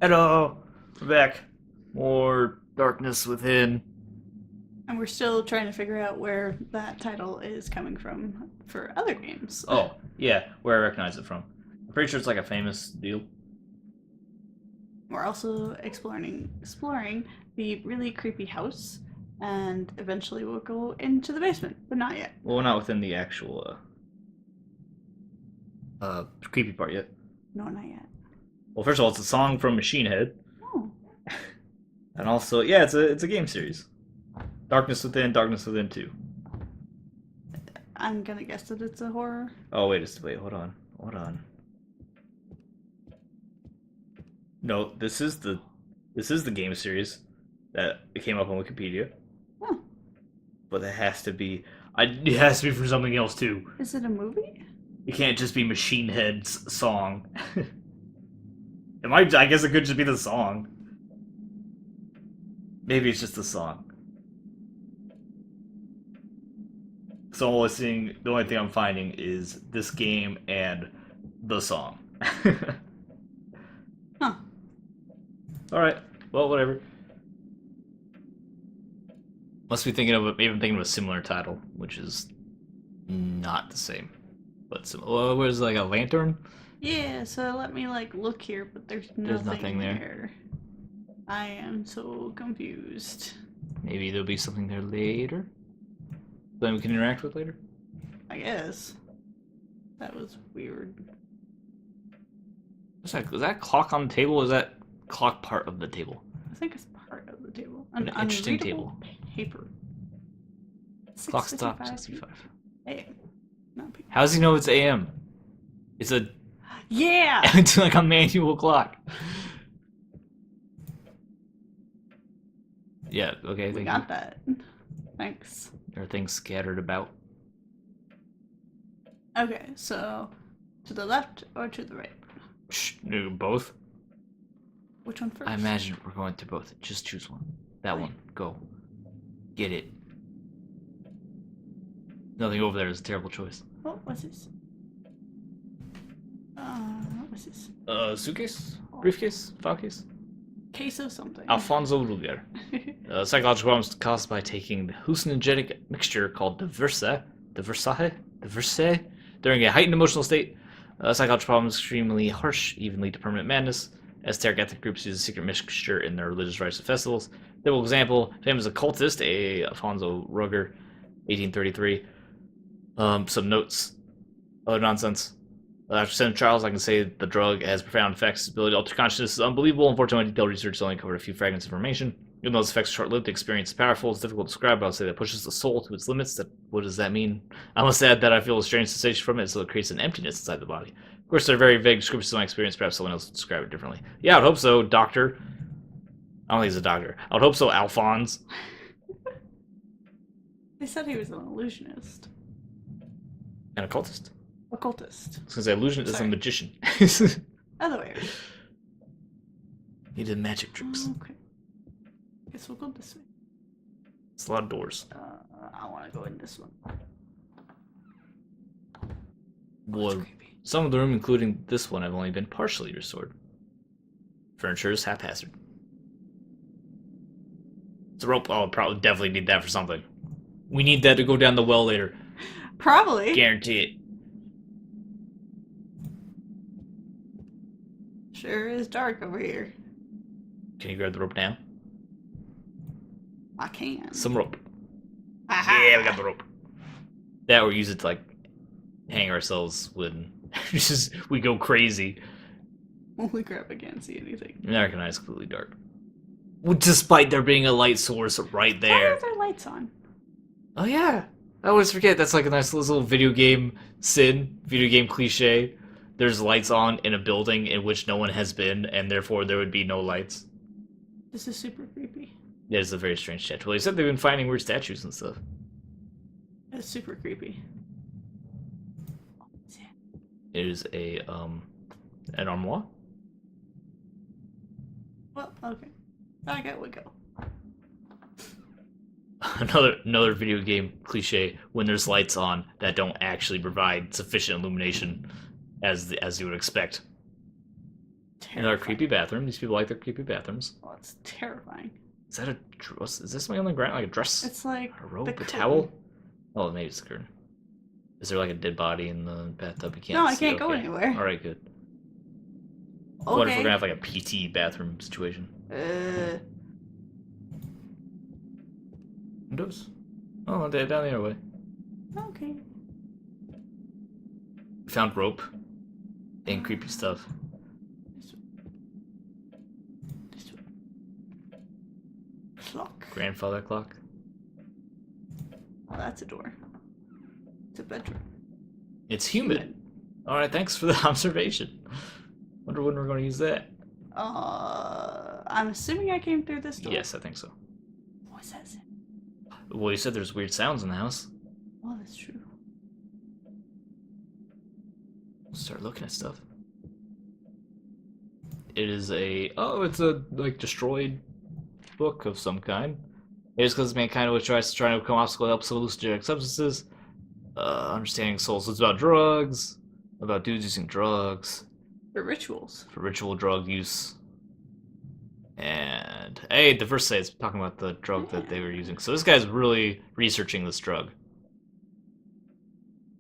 Hello, we're back. More darkness within. And we're still trying to figure out where that title is coming from for other games. Oh, yeah, where I recognize it from. I'm pretty sure it's like a famous deal. We're also exploring the really creepy house, and eventually we'll go into the basement, but not yet. Well, not within the actual creepy part yet. No, not yet. Well, first of all, it's a song from Machine Head, Oh, and also, yeah, it's a game series. Darkness Within 2. I'm gonna guess that it's a horror. Oh wait, hold on. No, this is the game series that it came up on Wikipedia, Oh, but it has to be for something else too. is it a movie? It can't just be Machine Head's song. It might. I guess it could just be the song. Maybe it's just the song. So the only thing I'm finding is this game and the song. Huh. All right. Well, whatever. Must be thinking of maybe I'm thinking of a similar title, which is not the same, but similar. Well, where's like a lantern? Yeah, so let me look here, but there's There's nothing nothing there. there. I am so confused. Maybe there'll be something there later. Then we can interact with later. I guess. That was weird. What's that? Is that clock on the table? Or is that clock part of the table? I think it's part of the table. An An interesting unreadable table. paper. Clock stop 6:55 65. a.m. Not p.m. How does he know it's AM? It's a Yeah! it's like a manual clock. Yeah. Okay. We Thank you. got that. Thanks. There are things scattered about. Okay, so to the left or to the right? Shh, no, both. Which one first? I imagine we're going to both. Just choose one. That one. Go. Get it. Nothing over there is a terrible choice. Oh, what's this? What's this? Suitcase? Briefcase? File case? Case of something. Alfonso Luger. Psychological problems caused by taking the hallucinogenic mixture called Diversahe during a heightened emotional state. Psychological problems extremely harsh, even lead to permanent madness, as Tarek ethnic groups use a secret mixture in their religious rites and festivals. Typical example, famous occultist, Alfonso Ruger, 1833. Some notes. Other nonsense. After 7 trials, I can say the drug has profound effects. Its ability to alter consciousness is unbelievable. Unfortunately, my detailed research has only covered a few fragments of information. Even though those effects are short-lived, the experience is powerful. It's difficult to describe, but I'll say that pushes the soul to its limits. What does that mean? I must add that I feel a strange sensation from it, so it creates an emptiness inside the body. Of course, there are very vague descriptions of my experience. Perhaps someone else would describe it differently. Yeah, I would hope so, doctor. I don't think he's a doctor. I would hope so, Alphonse. They said he was an illusionist. An occultist. Occultist. I was going to say illusionist is a Sorry. magician. Other way around. He did magic tricks. Okay. Guess we'll go this way. It's a lot of doors. I want to go in this one. Well, some of the room, including this one, have only been partially restored. Furniture is haphazard. It's a rope. Oh, I'll probably definitely need that for something. We need that to go down the well later. Probably. Guarantee it. Sure is dark over here. Can you grab the rope now? I can. Some rope. Aha! Yeah, we got the rope. That or use it to like hang ourselves when we go crazy. Holy crap, I can't see anything. American Eye is completely dark. Well, despite there being a light source right Why there. are there lights on? Oh yeah. I always forget that's like a nice little video game video game cliche. There's lights on in a building in which no one has been, and therefore there would be no lights. This is super creepy. That is a very strange statue. Well, you said they've been finding weird statues and stuff. It's super creepy. It is an armoire. Well, okay. I got we go. Another video game cliche when there's lights on that don't actually provide sufficient illumination as you would expect. In our creepy bathroom. These people like their creepy bathrooms. Oh, it's terrifying. Is that a dress? Is this something on the ground? Like a dress? It's like A robe? the A curtain. towel? Oh, maybe it's the curtain. Is there like a dead body in the bathtub? You can't No, I see? can't go Okay. anywhere. Alright, good. Okay. What if we're gonna have like a PT bathroom situation? Windows? Oh, they're down the other way. Okay. We found rope. And creepy stuff. This way. Clock. Grandfather clock. Oh, that's a door. It's a bedroom. It's humid. Alright, thanks for the observation. Wonder when we're gonna use that. I'm assuming I came through this door. Yes, I think so. What says it? Well, you said there's weird sounds in the house. Well, that's true. Start looking at stuff. It is it's a like destroyed book of some kind. It is because mankind was trying to overcome obstacles, help hallucinogenic substances, understanding souls. It's about drugs, about dudes using drugs For rituals. for ritual drug use. And hey, the verse says talking about the drug that they were using. So this guy's really researching this drug.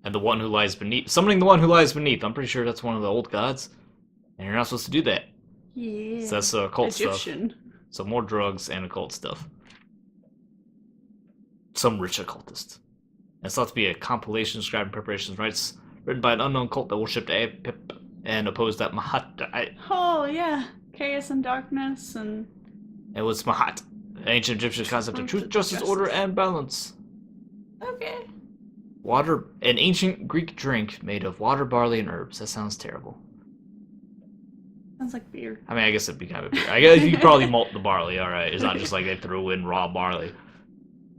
And the one who lies beneath, summoning the one who lies beneath. I'm pretty sure that's one of the old gods, and you're not supposed to do that. Yeah. So that's occult Egyptian. stuff. So more drugs and occult stuff. Some rich occultist. And it's thought to be a compilation describing preparations rites written by an unknown cult that worshipped Apip and opposed that Mahat. Oh yeah, chaos and darkness and. It was Mahat, an ancient Egyptian concept of truth, justice, order, and balance. Okay. Water, an ancient Greek drink made of water, barley, and herbs. That sounds terrible. Sounds like beer. I mean, I guess it'd be kind of a beer. I guess you could probably malt the barley, alright. It's not just like they threw in raw barley.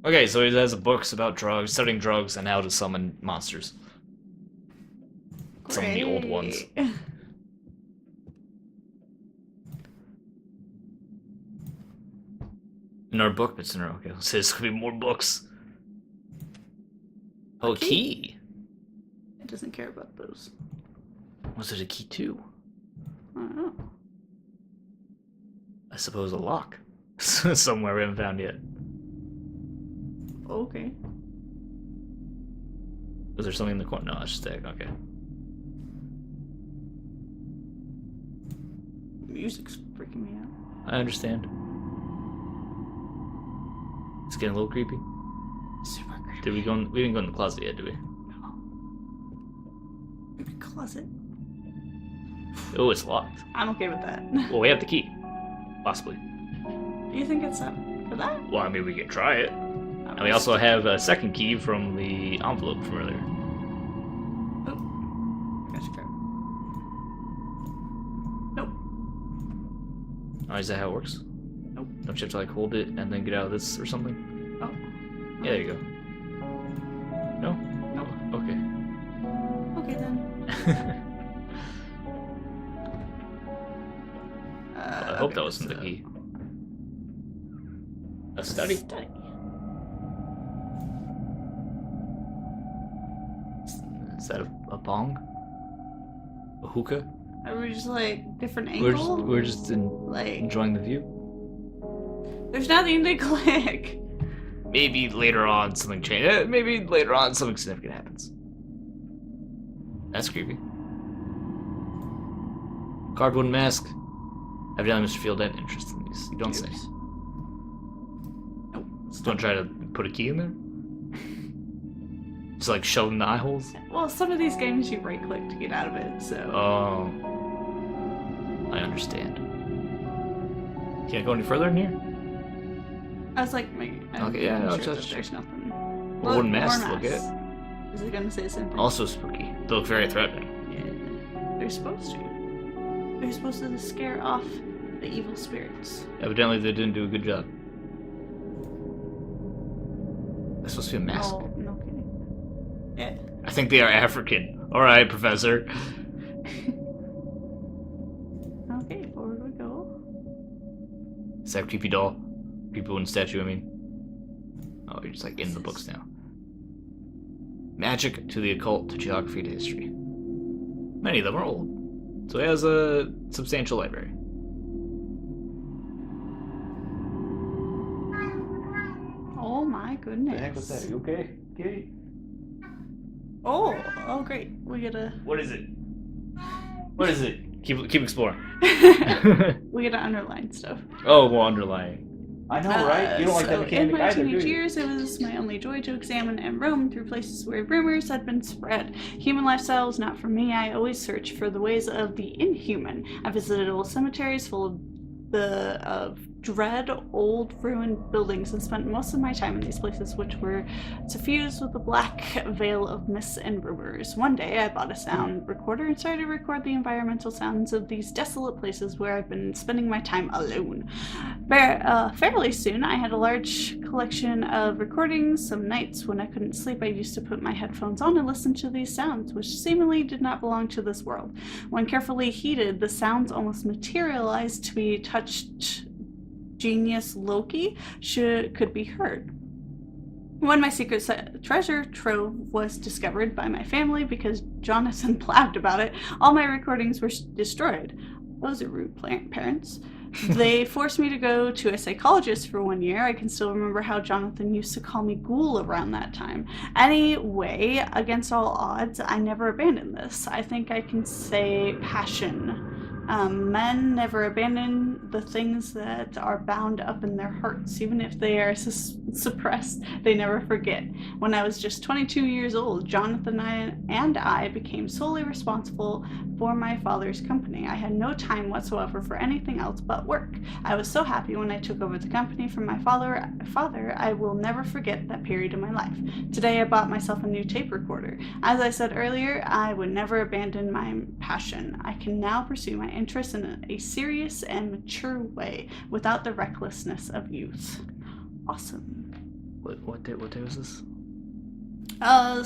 Okay, so he has books about drugs, studying drugs, and how to summon monsters. Some of the old ones. Great. In our book, it's in our okay. So there's gonna be more books. Oh, a key. It doesn't care about those. Was it a key too? I don't know. I suppose a lock. Somewhere we haven't found yet. Okay. Was there something in the corner? No, it's just egg. Okay. Music's freaking me out. I understand. It's getting a little creepy. Super creepy. Did we go? We didn't go in the closet yet, did we? No. Maybe closet. Oh, it's locked. I'm okay with that. Well, we have the key. Possibly. Do you think it's up for that? Well, I mean, we can try it. And we also have a second key from the envelope from earlier. Oh. Gotcha, crap. Nope. Oh, is that how it works? Nope. Don't you have to like hold it and then get out of this or something? Oh. Yeah, there you go. No? Nope. Oh, okay. Okay then. I hope that wasn't the key. A study? Study. Is that a bong? A hookah? Are we just like different angle? We're just like enjoying the view. there's nothing to click. Maybe later on something changes. Maybe later on something significant happens. That's creepy. Cardboard mask. Evidently, Mr. Field had interest in these. You don't say. Nope. Don't try to put a key in there. Just like shove in the eye holes. Well, some of these games you right click to get out of it, so. Oh, I understand. Can't go any further in here. I was like, Okay, yeah, no, sure just- that there's nothing. Well, wooden more mask to look masks. at. Is it gonna say something? Also spooky. They look very threatening. Yeah. They're supposed to. They're supposed to scare off the evil spirits. Evidently, they didn't do a good job. That's supposed to be a mask. Oh, no kidding. Yeah. I think they are African. All right, Professor. Okay, forward we go. Is that a creepy doll? Creepy wooden statue, I mean. Oh, you're just like in the books now. Magic to the occult, to geography to history. Many of them are old. So it has a substantial library. Oh my goodness. The heck was that? Are you okay, Kitty? Oh, great. We get a. What is it? What is it? Keep exploring. We get to underline stuff. Oh, well, underlying. I know, right? You don't like So that mechanic in my either, teenage do you? years, it was my only joy to examine and roam through places where rumors had been spread. Human lifestyle was not for me. I always searched for the ways of the inhuman. I visited old cemeteries full of dread old ruined buildings and spent most of my time in these places, which were suffused with a black veil of myths and rumors. One day I bought a sound recorder and started to record the environmental sounds of these desolate places where I've been spending my time alone. Fairly soon I had a large collection of recordings. Some nights when I couldn't sleep, I used to put my headphones on and listen to these sounds, which seemingly did not belong to this world. When carefully heated, the sounds almost materialized to be touched genius Loki could be heard. When my secret treasure trove was discovered by my family because Jonathan blabbed about it, all my recordings were destroyed. Those are rude parents. They forced me to go to a psychologist for 1 year. I can still remember how Jonathan used to call me ghoul around that time. Anyway, against all odds, I never abandoned this. I think I can say passion. Men never abandon the things that are bound up in their hearts, even if they are suppressed. They never forget. When I was just 22 years old, Jonathan and I became solely responsible for my father's company. I had no time whatsoever for anything else but work. I was so happy when I took over the company from my father. I will never forget that period of my life. Today I bought myself a new tape recorder. As I said earlier, I would never abandon my passion. I can now pursue my interests in a serious and mature way without the recklessness of youth. Awesome. What day was this?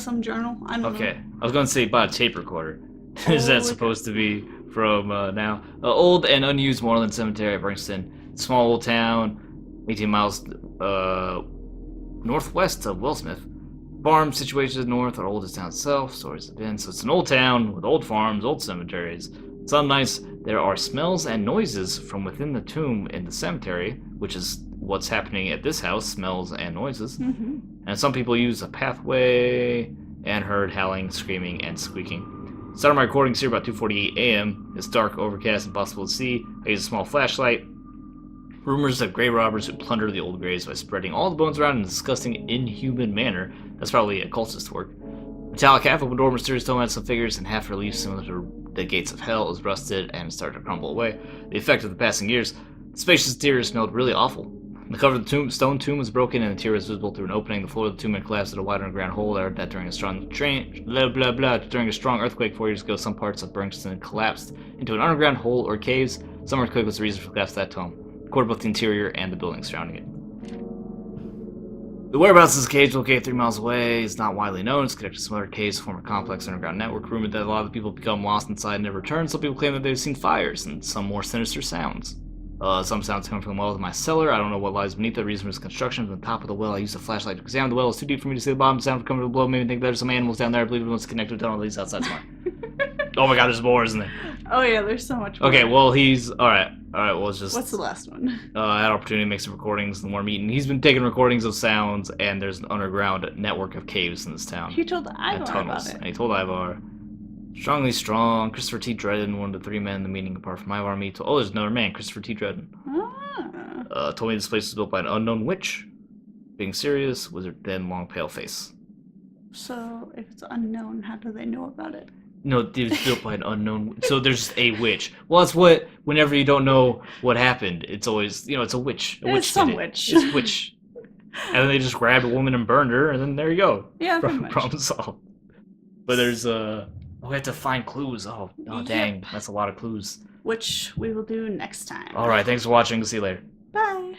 Some journal. I don't know. Okay, I was gonna say bought a tape recorder. Is that supposed to be from now? Old and unused Moreland Cemetery at Bringston. Small old town, 18 miles northwest of Wellsmith. Farm situated to the north, our oldest town itself, stories have been. So it's an old town with old farms, old cemeteries. Some nights there are smells and noises from within the tomb in the cemetery, which is what's happening at this house, smells and noises. Mm-hmm. And some people use a pathway and heard howling, screaming, and squeaking. Started my recordings here about 2:48 a.m. It's dark, overcast, impossible to see. I use a small flashlight. Rumors of grave robbers who plunder the old graves by spreading all the bones around in a disgusting, inhuman manner. That's probably occultist work. Metallic half open door, mysterious dome had some figures, and half relief similar to the gates of hell is rusted and started to crumble away. The effect of the passing years. The spacious interior smelled really awful. The cover of the stone tomb was broken and the interior was visible through an opening. The floor of the tomb had collapsed at a wide underground hole that during a strong during a strong earthquake 4 years ago, some parts of Bringston collapsed into an underground hole or caves. Some earthquake was the reason for the collapse of that tomb. Recorded both the interior and the building surrounding it. The whereabouts of this cave, located 3 miles away, is not widely known. It's connected to some other caves, form a complex underground network. Rumored that a lot of the people become lost inside and never return. Some people claim that they've seen fires and some more sinister sounds. Some sounds come from the well of my cellar. I don't know what lies beneath the reason for its construction. From the top of the well, I used a flashlight to examine the well. It's too deep for me to see the bottom. The sound coming below made me think there's some animals down there. I believe it was connected to one of these outside smart. Oh my god, there's more, isn't there? Oh yeah, there's so much more. Okay, well he's alright, well it's just... What's the last one? I had opportunity to make some recordings in the warm meeting. He's been taking recordings of sounds, and there's an underground network of caves in this town. He told and Ivar tunnels. about it. And he told Ivar. Strongly strong. Christopher T. Dredden, one of the 3 men in the meeting apart from Ivar and me. Oh, there's another man, Christopher T. Dredden. Told me this place was built by an unknown witch. Being serious, wizard, then long pale face. So, if it's unknown, how do they know about it? No, it was built by an unknown. So there's a witch. Well, that's what. Whenever you don't know what happened, it's always it's a witch. It's some witch. It's a witch. And then they just grabbed a woman and burned her, and then there you go. Yeah, pretty much. Problem solved. But there's we have to find clues. Oh dang, that's a lot of clues. Which we will do next time. All right, thanks for watching. See you later. Bye.